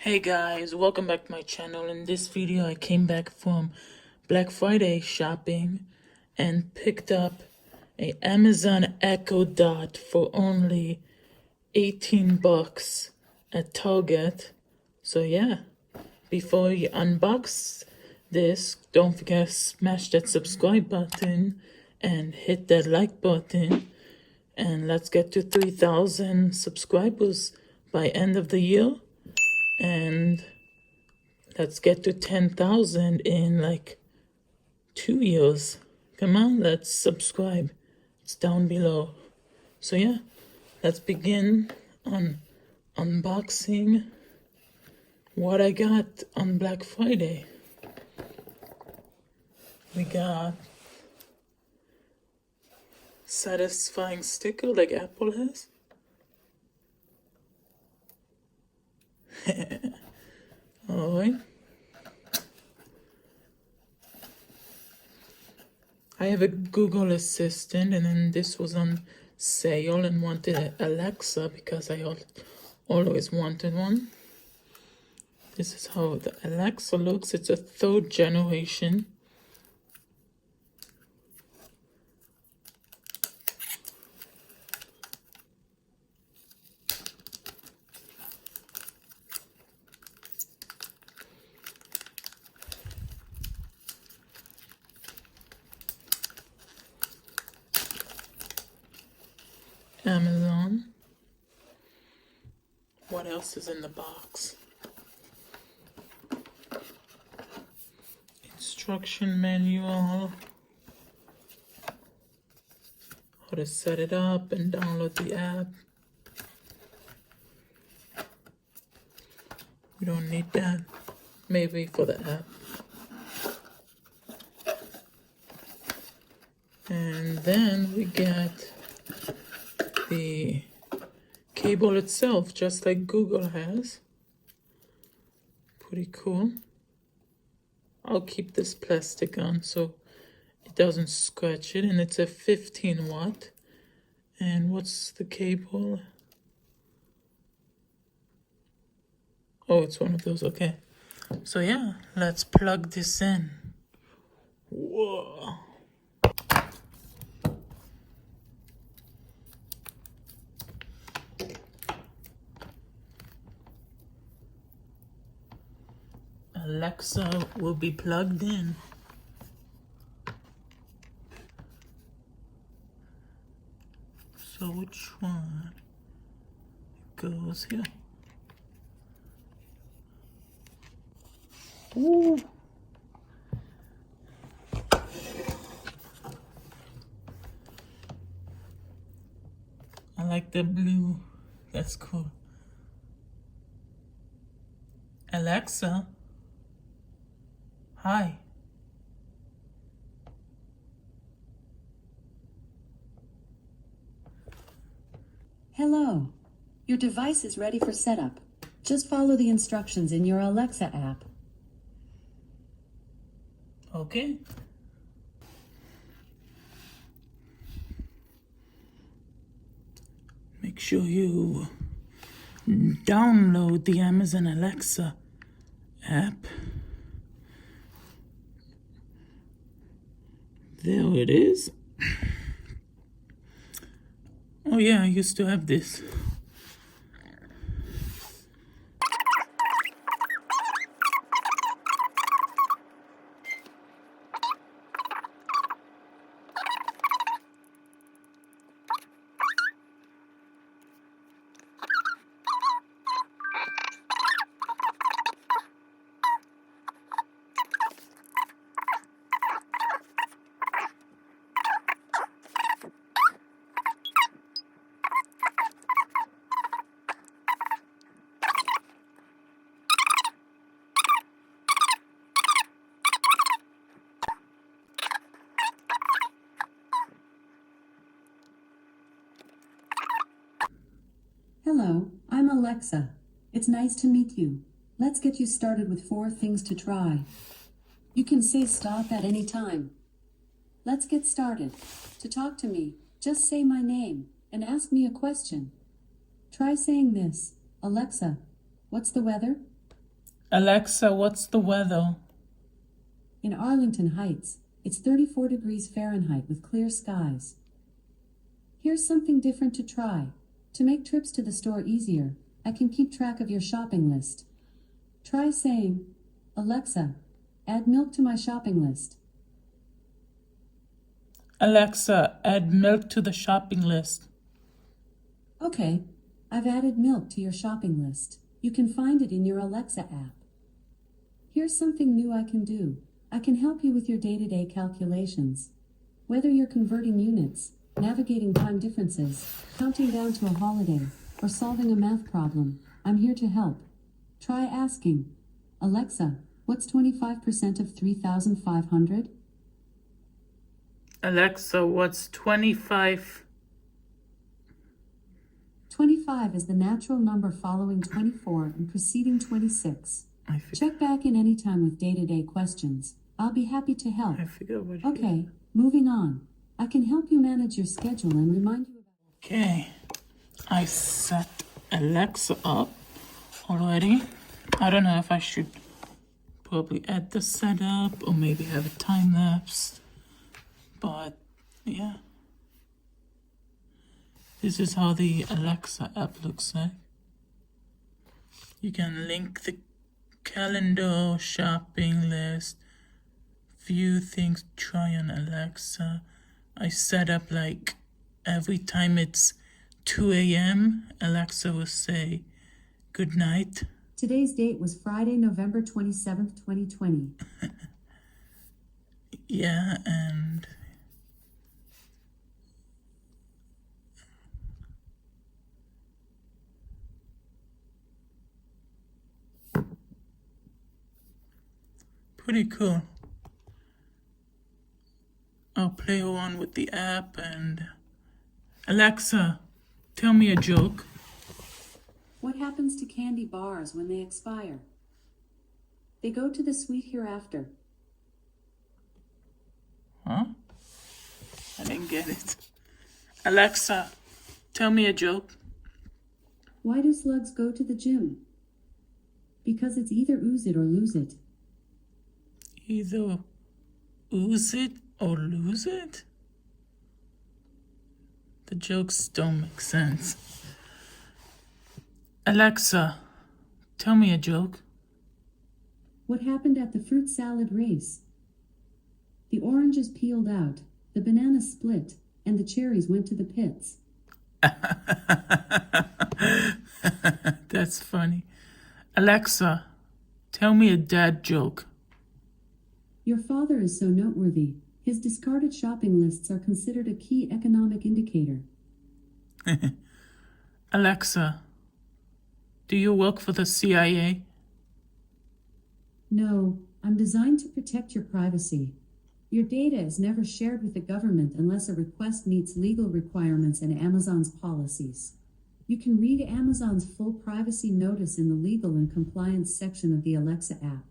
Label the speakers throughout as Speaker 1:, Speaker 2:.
Speaker 1: Hey guys, welcome back to my channel. In this video I came back from Black Friday shopping and picked up a Amazon Echo Dot for only 18 bucks at Target. So yeah, before you unbox this, don't forget to smash that subscribe button and hit that like button, and let's get to 3,000 subscribers by end of the year. And let's get to 10,000 in like 2 years. Come on, let's subscribe. It's down below. So yeah, let's begin on unboxing what I got on Black Friday. We got satisfying sticker like Apple has. Alright. I have a Google Assistant, and then this was on sale and wanted an Alexa because I always wanted one. This is how the Alexa looks. It's a 3rd generation. Amazon. What else is in the box? Instruction manual. How to set it up and download the app. We don't need that. Maybe for the app. And then we get the cable itself, just like Google has. Pretty cool. I'll keep this plastic on so it doesn't scratch it, and it's a 15 watt. And what's the cable? Oh, it's one of those, okay. So yeah, let's plug this in. Whoa. Alexa will be plugged in. So which one goes here? Ooh. I like the blue. That's cool. Alexa. Hi.
Speaker 2: Hello. Your device is ready for setup. Just follow the instructions in your Alexa app.
Speaker 1: Okay. Make sure you download the Amazon Alexa app. There it is. Oh yeah, I used to have this.
Speaker 2: Hello, I'm Alexa. It's nice to meet you. Let's get you started with 4 things to try. You can say stop at any time. Let's get started. To talk to me, just say my name and ask me a question. Try saying this. Alexa, what's the weather?
Speaker 1: Alexa, what's the weather?
Speaker 2: In Arlington Heights, it's 34 degrees Fahrenheit with clear skies. Here's something different to try. To make trips to the store easier, I can keep track of your shopping list. Try saying, Alexa, add milk to my shopping list.
Speaker 1: Alexa, add milk to the shopping list.
Speaker 2: Okay, I've added milk to your shopping list. You can find it in your Alexa app. Here's something new I can do. I can help you with your day-to-day calculations. Whether you're converting units, navigating time differences, counting down to a holiday, or solving a math problem, I'm here to help. Try asking, Alexa, what's 25% of 3,500?
Speaker 1: Alexa, what's 25?
Speaker 2: 25 is the natural number following 24 and preceding 26. Check back in anytime with day-to-day questions. I'll be happy to help.
Speaker 1: I forgot what you
Speaker 2: Okay, moving on. I can help you manage your schedule and remind you about...
Speaker 1: Okay, I set Alexa up already. I don't know if I should probably add the setup or maybe have a time lapse. But yeah, this is how the Alexa app looks like. You can link the calendar, shopping list, view things, try on Alexa. I set up like every time it's 2 a.m., Alexa will say good night.
Speaker 2: Today's date was Friday, November 27th, 2020.
Speaker 1: Yeah, and pretty cool. I'll play around with the app and Alexa, tell me a joke.
Speaker 2: What happens to candy bars when they expire? They go to the sweet hereafter.
Speaker 1: Huh? I didn't get it. Alexa, tell me a joke.
Speaker 2: Why do slugs go to the gym? Because it's either ooze it or lose it.
Speaker 1: Either ooze it or lose it? The jokes don't make sense. Alexa, tell me a joke.
Speaker 2: What happened at the fruit salad race? The oranges peeled out, the banana split, and the cherries went to the pits.
Speaker 1: That's funny. Alexa, tell me a dad joke.
Speaker 2: Your father is so noteworthy. His discarded shopping lists are considered a key economic indicator.
Speaker 1: Alexa, do you work for the CIA?
Speaker 2: No, I'm designed to protect your privacy. Your data is never shared with the government unless a request meets legal requirements and Amazon's policies. You can read Amazon's full privacy notice in the legal and compliance section of the Alexa app.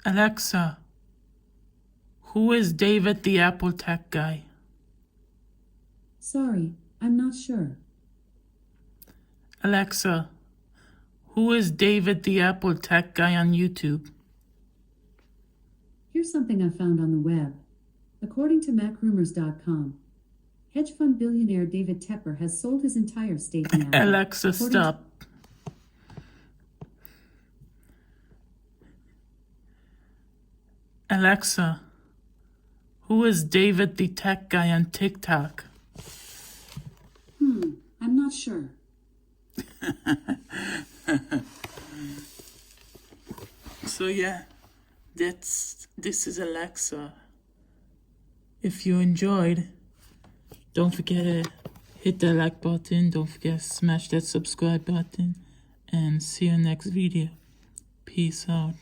Speaker 1: Alexa, who is David the Apple tech guy?
Speaker 2: Sorry, I'm not sure.
Speaker 1: Alexa, who is David the Apple tech guy on YouTube?
Speaker 2: Here's something I found on the web. According to MacRumors.com, hedge fund billionaire David Tepper has sold his entire stake in Apple.
Speaker 1: Alexa, stop. Alexa, who is David the tech guy on TikTok?
Speaker 2: I'm not sure.
Speaker 1: So yeah, this is Alexa. If you enjoyed, don't forget to hit that like button, don't forget to smash that subscribe button, and see you next video. Peace out.